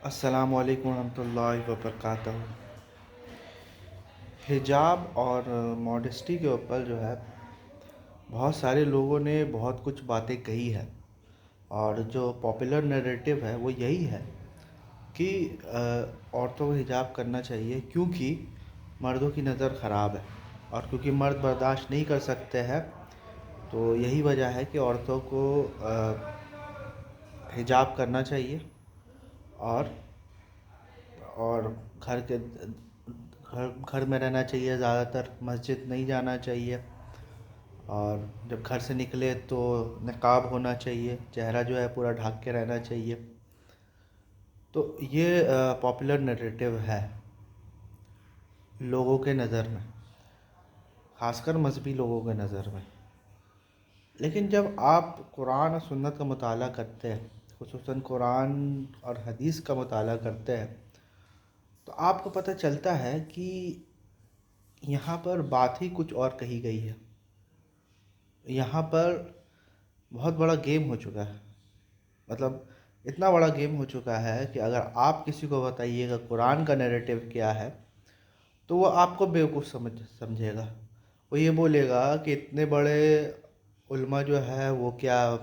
السلام علیکم ورحمۃ اللہ وبرکاتہ۔ حجاب اور ماڈسٹی کے اوپر جو ہے بہت سارے لوگوں نے بہت کچھ باتیں کہی ہے، اور جو پاپولر نیریٹو ہے وہ یہی ہے کہ عورتوں کو حجاب کرنا چاہیے کیونکہ مردوں کی نظر خراب ہے، اور کیونکہ مرد برداشت نہیں کر سکتے ہیں، تو یہی وجہ ہے کہ عورتوں کو حجاب کرنا چاہیے، اور اور گھر کے گھر میں رہنا چاہیے، زیادہ تر مسجد نہیں جانا چاہیے، اور جب گھر سے نکلے تو نقاب ہونا چاہیے، چہرہ جو ہے پورا ڈھک کے رہنا چاہیے۔ تو یہ پاپولر نیریٹو ہے لوگوں کے نظر میں، خاص کر مذہبی لوگوں کے نظر میں۔ لیکن جب آپ قرآن اور سنت کا مطالعہ کرتے ہیں، خصوصاً قرآن اور حدیث کا مطالعہ کرتے ہیں، تو آپ کو پتہ چلتا ہے کہ یہاں پر بات ہی کچھ اور کہی گئی ہے۔ یہاں پر بہت بڑا گیم ہو چکا ہے، مطلب اتنا بڑا گیم ہو چکا ہے کہ اگر آپ کسی کو بتائیے گا قرآن کا نیریٹو کیا ہے تو وہ آپ کو بیوقوف سمجھے گا۔ وہ یہ بولے گا کہ اتنے بڑے علماء جو ہے وہ کیا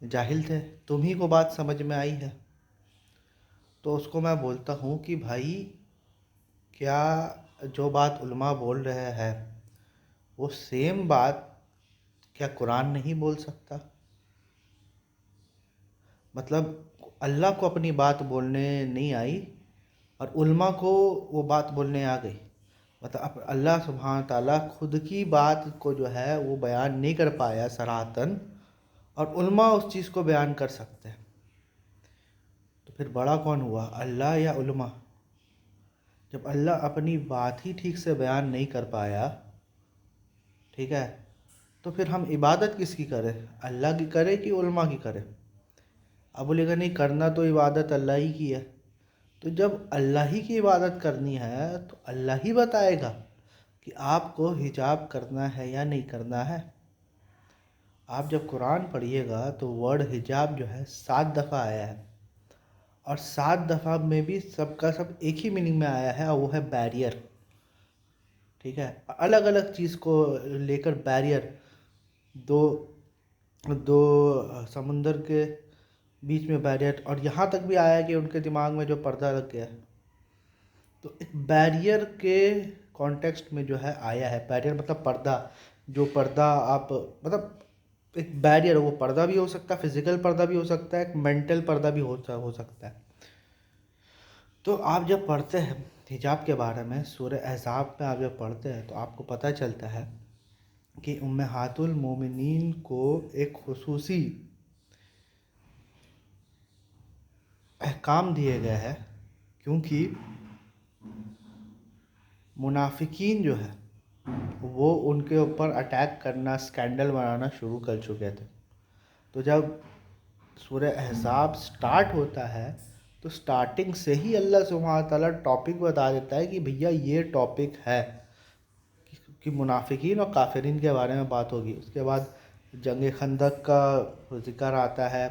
جاہل تھے، تمہیں کو بات سمجھ میں آئی ہے؟ تو اس کو میں بولتا ہوں کہ بھائی، کیا جو بات علماء بول رہے ہیں وہ سیم بات کیا قرآن نہیں بول سکتا؟ مطلب اللہ کو اپنی بات بولنے نہیں آئی اور علماء کو وہ بات بولنے آ گئی۔ مطلب اللہ سبحانہ تعالیٰ خود کی بات کو جو ہے وہ بیان نہیں کر پایا صراحتاً، اور علماء اس چیز کو بیان کر سکتے ہیں، تو پھر بڑا کون ہوا، اللہ یا علماء؟ جب اللہ اپنی بات ہی ٹھیک سے بیان نہیں کر پایا، ٹھیک ہے، تو پھر ہم عبادت کس کی کریں؟ اللہ کی کریں کہ علماء کی کریں؟ اب بولے گا نہیں، کرنا تو عبادت اللہ ہی کی ہے۔ تو جب اللہ ہی کی عبادت کرنی ہے تو اللہ ہی بتائے گا کہ آپ کو حجاب کرنا ہے یا نہیں کرنا ہے۔ آپ جب قرآن پڑھیے گا تو ورڈ حجاب جو ہے 7 دفعہ آیا ہے، اور 7 دفعہ میں بھی سب کا سب ایک ہی میننگ میں آیا ہے، اور وہ ہے بیریئر۔ ٹھیک ہے، الگ الگ چیز کو لے کر بیریئر، دو دو سمندر کے بیچ میں بیریئر، اور یہاں تک بھی آیا ہے کہ ان کے دماغ میں جو پردہ لگ گیا ہے، تو ایک بیریئر کے کانٹیکسٹ میں جو ہے آیا ہے۔ بیریئر مطلب پردہ، جو پردہ آپ مطلب ایک بیریئر، وہ پردہ بھی ہو سکتا ہے، فزیکل پردہ بھی ہو سکتا ہے، ایک مینٹل پردہ بھی ہو سکتا ہے۔ تو آپ جب پڑھتے ہیں حجاب کے بارے میں، سورہ احزاب میں آپ جب پڑھتے ہیں تو آپ کو پتہ چلتا ہے کہ امہات المومنین کو ایک خصوصی احکام دیے گئے ہیں، کیونکہ منافقین جو ہے وہ ان کے اوپر اٹیک کرنا، سکینڈل بنانا شروع کر چکے تھے۔ تو جب سورہ احزاب سٹارٹ ہوتا ہے تو سٹارٹنگ سے ہی اللہ سبحانہ تعالیٰ ٹاپک بتا دیتا ہے کہ بھیا یہ ٹاپک ہے کہ منافقین اور کافرین کے بارے میں بات ہوگی۔ اس کے بعد جنگ خندق کا ذکر آتا ہے،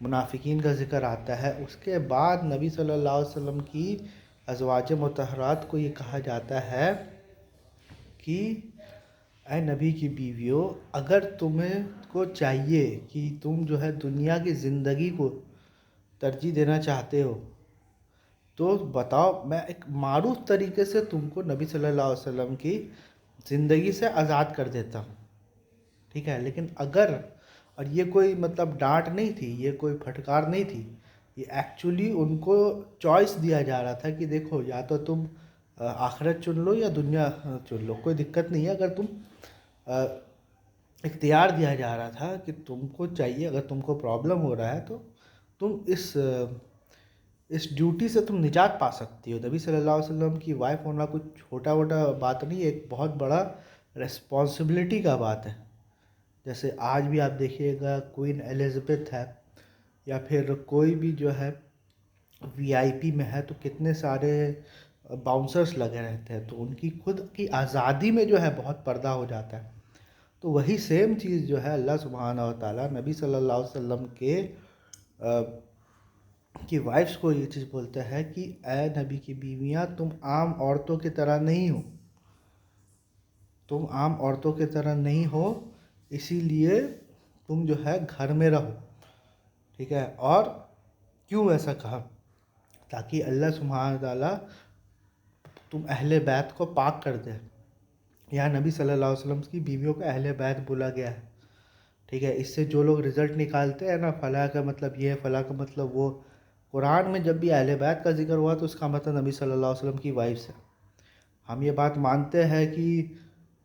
منافقین کا ذکر آتا ہے۔ اس کے بعد نبی صلی اللہ علیہ وسلم کی ازواج مطہرات کو یہ کہا جاتا ہے کہ اے نبی کی بیویوں، اگر تمہیں کو چاہیے کہ تم جو ہے دنیا کی زندگی کو ترجیح دینا چاہتے ہو تو بتاؤ، میں ایک معروف طریقے سے تم کو نبی صلی اللہ علیہ وسلم کی زندگی سے آزاد کر دیتا ہوں، ٹھیک ہے۔ لیکن اگر، اور یہ کوئی مطلب ڈانٹ نہیں تھی، یہ کوئی پھٹکار نہیں تھی، یہ ایکچولی ان کو چوائس دیا جا رہا تھا کہ دیکھو، یا تو تم آخرت چن لو یا دنیا چن لو، کوئی دقت نہیں ہے۔ اگر تم اختیار دیا جا رہا تھا کہ تم کو چاہیے، اگر تم کو پرابلم ہو رہا ہے تو تم اس ڈیوٹی سے تم نجات پا سکتی ہو۔ نبی صلی اللہ علیہ وسلم کی وائف ہونا کچھ چھوٹا موٹا بات نہیں ہے، ایک بہت بڑا ریسپانسبلٹی کا بات ہے۔ جیسے آج بھی آپ دیکھیے گا کوئین ایلزابتھ ہے، یا پھر کوئی بھی جو ہے وی آئی پی میں ہے، تو کتنے سارے باؤنسرس لگے رہتے ہیں، تو ان کی خود کی آزادی میں جو ہے بہت پردہ ہو جاتا ہے۔ تو وہی سیم چیز جو ہے اللہ سبحانہ و تعالیٰ نبی صلی اللہ علیہ وسلم کے کہ وائفس کو یہ چیز بولتا ہے کہ اے نبی کی بیویاں تم عام عورتوں کی طرح نہیں ہو، تم عام عورتوں کی طرح نہیں ہو، اسی لیے تم جو ہے گھر میں رہو، ٹھیک ہے۔ اور کیوں ایسا کہا؟ تاکہ اللہ سبحانہ تعالیٰ تم اہل بیت کو پاک کر دے۔ یہاں نبی صلی اللہ علیہ وسلم کی بیویوں کو اہل بیت بولا گیا ہے، ٹھیک ہے۔ اس سے جو لوگ رزلٹ نکالتے ہیں نا، فلاں کا مطلب یہ ہے، فلاں کا مطلب وہ، قرآن میں جب بھی اہل بیت کا ذکر ہوا تو اس کا مطلب نبی صلی اللہ علیہ وسلم کی وائفس ہے۔ ہم یہ بات مانتے ہیں کہ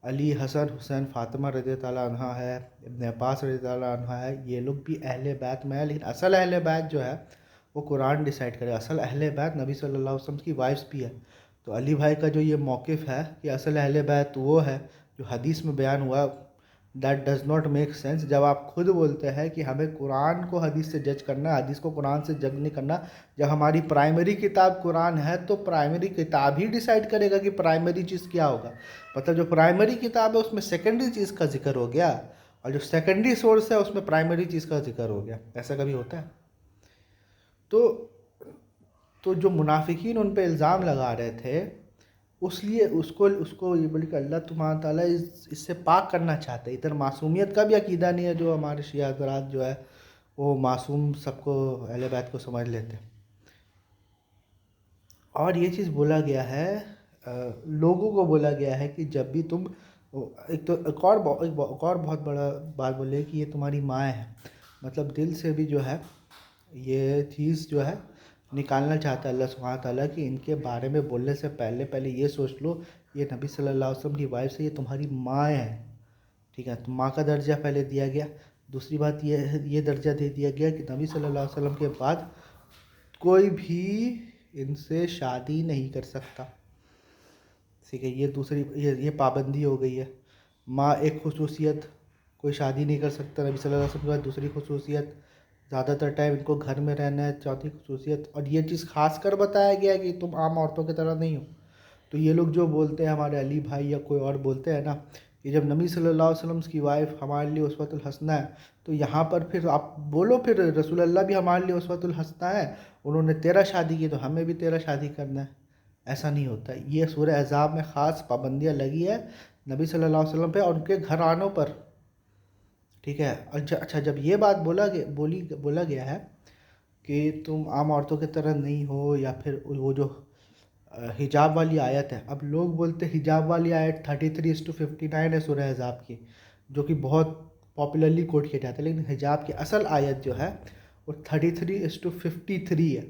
علی، حسن، حسین، فاطمہ رضی اللہ عنہ ہے، ابن عباس رضی اللہ عنہ ہے، یہ لوگ بھی اہل بیت میں ہے، لیکن اصل اہل بیت جو ہے وہ قرآن ڈیسائیڈ کرے۔ اصل اہل بیت نبی صلی اللہ علیہ وسلم کی وائفس بھی ہے۔ تو علی بھائی کا جو یہ موقف ہے کہ اصل اہل بیت وہ ہے جو حدیث میں بیان ہوا، that does not make sense. جب آپ خود بولتے ہیں کہ ہمیں قرآن کو حدیث سے جج کرنا ہے، حدیث کو قرآن سے جج نہیں کرنا، جب ہماری پرائمری کتاب قرآن ہے تو پرائمری کتاب ہی ڈیسائیڈ کرے گا کہ پرائمری چیز کیا ہوگا۔ مطلب جو پرائمری کتاب ہے اس میں سیکنڈری چیز کا ذکر ہو گیا، اور جو سیکنڈری سورس ہے اس میں پرائمری چیز کا ذکر ہو گیا۔ ایسا کبھی ہوتا ہے؟ تو جو منافقین ان پہ الزام لگا رہے تھے، اس لیے اس کو یہ بولے کہ اللہ تمہارا تعالیٰ اس سے پاک کرنا چاہتے ہیں۔ ادھر معصومیت کا بھی عقیدہ نہیں ہے، جو ہمارے شیعہ حضرات جو ہے وہ معصوم سب کو اہل بیت کو سمجھ لیتے ہیں۔ اور یہ چیز بولا گیا ہے، لوگوں کو بولا گیا ہے کہ جب بھی تم، ایک اور بہت بڑا بات بولے کہ یہ تمہاری ماں ہے، مطلب دل سے بھی جو ہے یہ چیز جو ہے نکالنا چاہتا ہے اللہ سبحانہ تعالیٰ کہ ان کے بارے میں بولنے سے پہلے یہ سوچ لو یہ نبی صلی اللہ علیہ وسلم کی وائف سے، یہ تمہاری ماں ہے، ٹھیک ہے۔ تو ماں کا درجہ پہلے دیا گیا۔ دوسری بات یہ درجہ دے دیا گیا کہ نبی صلی اللہ علیہ وسلم کے بعد کوئی بھی ان سے شادی نہیں کر سکتا، ٹھیک ہے۔ یہ پابندی ہو گئی ہے۔ ماں ایک خصوصیت، کوئی شادی نہیں کر سکتا نبی صلی اللہ علیہ وسلم کے بعد۔ دوسری خصوصیت، زیادہ تر ٹائم ان کو گھر میں رہنا ہے۔ چوتھی خصوصیت، اور یہ چیز خاص کر بتایا گیا ہے کہ تم عام عورتوں کی طرح نہیں ہو۔ تو یہ لوگ جو بولتے ہیں، ہمارے علی بھائی یا کوئی اور بولتے ہیں نا کہ جب نبی صلی اللہ علیہ وسلم کی وائف ہمارے لیے اسوۃ الحسنہ ہے، تو یہاں پر پھر آپ بولو پھر رسول اللہ بھی ہمارے لیے اسوۃ الحسنہ ہے، انہوں نے 13 شادی کی تو ہمیں بھی 13 شادی کرنا ہے۔ ایسا نہیں ہوتا۔ یہ سورہ احزاب میں خاص پابندیاں لگی ہے نبی صلی اللہ علیہ وسلم پہ اور ان کے گھر آنوں پر، ٹھیک ہے۔ اچھا، جب یہ بات بولا گیا ہے کہ تم عام عورتوں کی طرح نہیں ہو، یا پھر وہ جو حجاب والی آیت ہے، اب لوگ بولتے حجاب والی آیت 33:59 ہے سورہ احزاب کی، جو کہ بہت پاپولرلی کوٹ کیا جاتا ہے، لیکن حجاب کی اصل آیت جو ہے وہ 33:53 ہے،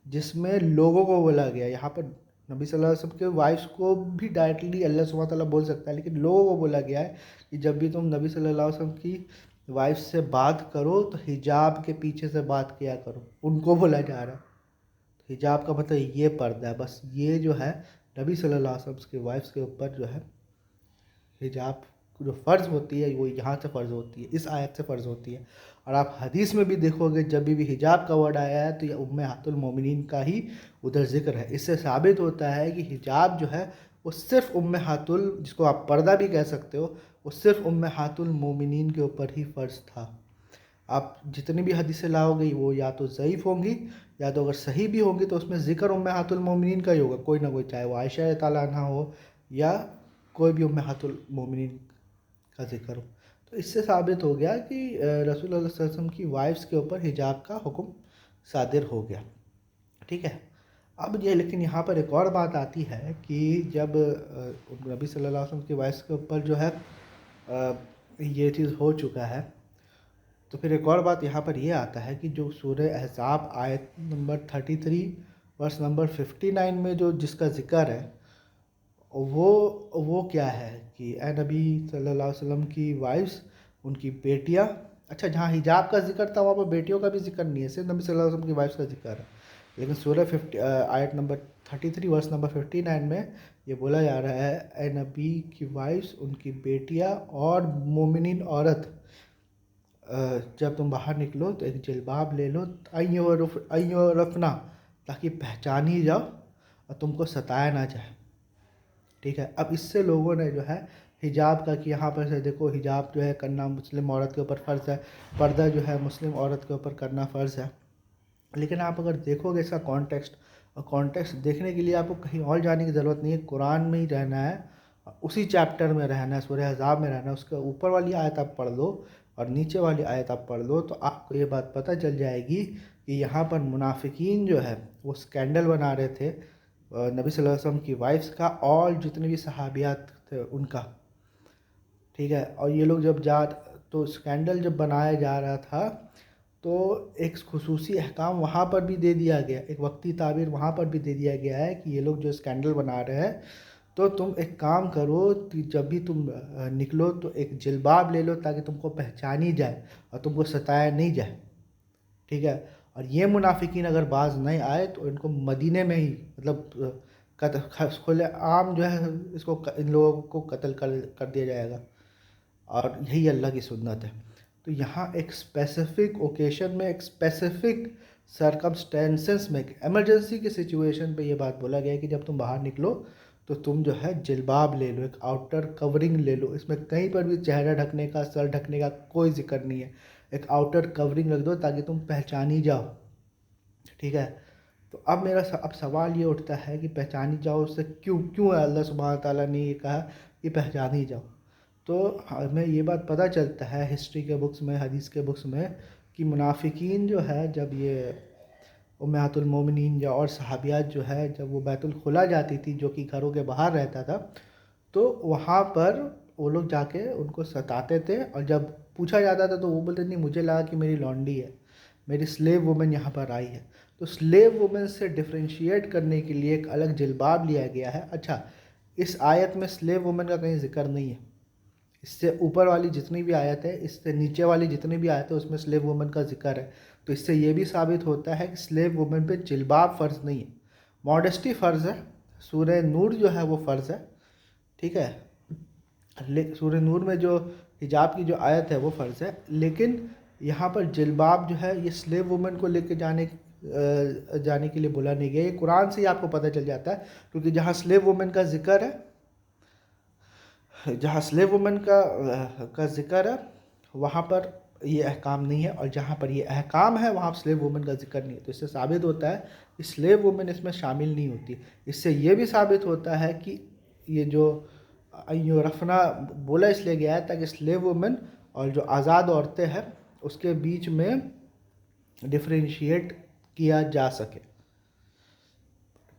جس میں لوگوں کو بولا گیا۔ یہاں پر نبی صلی اللہ علیہ وسلم کے وائفس کو بھی ڈائریکٹلی اللہ سبحانہ تعالیٰ بول سکتا ہے، لیکن لوگوں کو بولا گیا ہے کہ جب بھی تم نبی صلی اللہ علیہ وسلم کی وائف سے بات کرو تو حجاب کے پیچھے سے بات کیا کرو، ان کو بولا جا رہا ہے۔ حجاب کا مطلب یہ پردہ ہے، بس یہ جو ہے نبی صلی اللہ علیہ وسلم کی وائفس کے اوپر جو ہے حجاب جو فرض ہوتی ہے وہ یہاں سے فرض ہوتی ہے، اس آیت سے فرض ہوتی ہے۔ اور آپ حدیث میں بھی دیکھو گے جب بھی حجاب کا ورڈ آیا ہے تو یہ امہات المومنین کا ہی ادھر ذکر ہے۔ اس سے ثابت ہوتا ہے کہ حجاب جو ہے وہ صرف جس کو آپ پردہ بھی کہہ سکتے ہو، وہ صرف امہات المومنین کے اوپر ہی فرض تھا۔ آپ جتنی بھی حدیثیں لاؤ گے وہ یا تو ضعیف ہوں گی، یا تو اگر صحیح بھی ہوگی تو اس میں ذکر امہات المومنین کا ہی ہوگا، کوئی نہ کوئی، چاہے وہ عائشہ تعالیٰ عنہا ہو یا کوئی بھی امہات المومنین کا ذکر ہو۔ تو اس سے ثابت ہو گیا کہ رسول اللہ صلی اللہ علیہ وسلم کی وائفس کے اوپر حجاب کا حکم صادر ہو گیا، ٹھیک ہے۔ اب یہ لیکن یہاں پر ایک اور بات آتی ہے کہ جب نبی صلی اللہ علیہ وسلم کی وائفس کے اوپر جو ہے یہ چیز ہو چکا ہے، تو پھر ایک اور بات یہاں پر یہ آتا ہے کہ جو سورہ احزاب آیت نمبر 33 ورس نمبر 59 میں جس کا ذکر ہے وہ کیا ہے کہ اے نبی صلی اللہ علیہ وسلم کی وائفس، ان کی بیٹیاں، اچھا جہاں حجاب کا ذکر تھا وہاں پر بیٹیوں کا بھی ذکر نہیں ہے، صرف نبی صلی اللہ علیہ وسلم کی وائفس کا ذکر ہے۔ لیکن سورہ آیت نمبر 33 ورس نمبر 59 میں یہ بولا جا رہا ہے اے نبی کی وائفس، ان کی بیٹیاں اور مومنین عورت، جب تم باہر نکلو تو ایک جلباب لے لو رفنا، تاکہ پہچانی جاؤ اور تم کو ستایا نہ جائے، ٹھیک ہے۔ اب اس سے لوگوں نے جو ہے حجاب کا کہ یہاں پر سے دیکھو حجاب جو ہے کرنا مسلم عورت کے اوپر فرض ہے، پردہ جو ہے مسلم عورت کے اوپر کرنا فرض ہے، لیکن آپ اگر دیکھو گے اس کا کانٹیکسٹ، اور کانٹیکسٹ دیکھنے کے لیے آپ کو کہیں اور جانے کی ضرورت نہیں ہے، قرآن میں ہی رہنا ہے، اسی چیپٹر میں رہنا ہے، سورہ احزاب میں رہنا ہے، اس کے اوپر والی آیت آپ پڑھ لو اور نیچے والی آیت آپ پڑھ لو تو آپ کو یہ بات پتہ چل جائے گی کہ یہاں پر منافقین جو ہے وہ سکینڈل بنا رہے تھے نبی صلی اللہ علیہ وسلم کی وائفس کا اور جتنے بھی صحابیات تھے ان کا، ٹھیک ہے. اور یہ لوگ جب تو اسکینڈل جب بنایا جا رہا تھا تو ایک خصوصی احکام وہاں پر بھی دے دیا گیا، ایک وقتی تعبیر وہاں پر بھی دے دیا گیا ہے کہ یہ لوگ جو اسکینڈل بنا رہے ہیں تو تم ایک کام کرو کہ جب بھی تم نکلو تو ایک جلباب لے لو تاکہ تم کو پہچانی جائے اور تم کو ستایا نہیں جائے، ٹھیک ہے. اور یہ منافقین اگر باز نہیں آئے تو ان کو مدینے میں ہی مطلب کھلے عام جو ہے اس کو ان لوگوں کو قتل کر دیا جائے گا، اور یہی اللہ کی سنت ہے. تو یہاں ایک اسپیسیفک اوکیشن میں، ایک اسپیسیفک سرکمسٹینسز میں، ایک ایمرجنسی کی سچویشن پہ یہ بات بولا گیا ہے کہ جب تم باہر نکلو تو تم جو ہے جلباب لے لو، ایک آؤٹر کورنگ لے لو. اس میں کہیں پر بھی چہرہ ڈھکنے کا، سر ڈھکنے کا کوئی ذکر نہیں ہے. ایک آؤٹر کورنگ رکھ دو تاکہ تم پہچانی جاؤ، ٹھیک ہے. تو اب اب سوال یہ اٹھتا ہے کہ پہچانی جاؤ اس سے کیوں اللہ سبحانہ تعالیٰ نے یہ کہا کہ پہچانی جاؤ؟ تو ہمیں یہ بات پتہ چلتا ہے ہسٹری کے بکس میں، حدیث کے بکس میں، کہ منافقین جو ہے جب یہ امہات المومنین یا اور صحابیات جو ہے جب وہ بیت الخلا جاتی تھی جو کہ گھروں کے باہر رہتا تھا، تو وہاں پر وہ لوگ جا کے ان کو ستاتے تھے، اور جب پوچھا جاتا تھا تو وہ بولتے نہیں مجھے لگا کہ میری لانڈی ہے، میری سلیو وومن یہاں پر آئی ہے. تو سلیو وومن سے ڈفرینشیٹ کرنے کے لیے ایک الگ جلباب لیا گیا ہے. اچھا، اس آیت میں سلیو وومن کا کہیں ذکر نہیں ہے. اس سے اوپر والی جتنی بھی آیت ہے، اس سے نیچے والی جتنی بھی آیت ہے اس میں سلیو وومن کا ذکر ہے. تو اس سے یہ بھی ثابت ہوتا ہے کہ سلیو وومن پہ جلباب فرض نہیں ہے، ماڈسٹی فرض ہے. سورہ نور جو ہے وہ فرض ہے، ٹھیک ہے. سورہ نور میں جو حجاب کی جو آیت ہے وہ فرض ہے، لیکن یہاں پر جلباب جو ہے یہ سلیو وومن کو لے کے جانے کے لیے بولا نہیں گیا. یہ قرآن سے ہی آپ کو پتہ چل جاتا ہے، کیونکہ جہاں سلیو وومن کا ذکر ہے، جہاں سلیو وومن کا ذکر ہے وہاں پر یہ احکام نہیں ہے، اور جہاں پر یہ احکام ہے وہاں سلیو وومن کا ذکر نہیں ہے. تو اس سے ثابت ہوتا ہے کہ سلیو وومن اس میں شامل نہیں ہوتی. اس سے یہ بھی ثابت ہوتا ہے کہ یہ جو رفنا بولا اس لیے گیا ہے تاکہ سلیو وومن اور جو آزاد عورتیں ہیں اس کے بیچ میں ڈفرینشیٹ کیا جا سکے،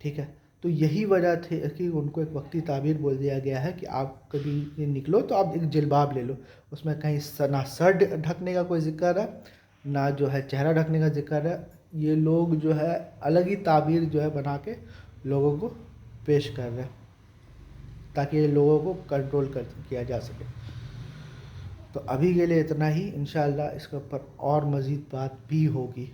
ٹھیک ہے. تو یہی وجہ تھی کہ ان کو ایک وقتی تعبیر بول دیا گیا ہے کہ آپ کبھی نکلو تو آپ ایک جلباب لے لو. اس میں کہیں نہ سر ڈھکنے کا کوئی ذکر ہے، نہ جو ہے چہرہ ڈھکنے کا ذکر ہے. یہ لوگ جو ہے الگ ہی تعبیر جو ہے بنا کے لوگوں کو پیش کر رہے ہیں تاکہ یہ لوگوں کو کنٹرول کیا جا سکے. تو ابھی کے لیے اتنا ہی، انشاءاللہ اس کے اوپر اور مزید بات بھی ہوگی.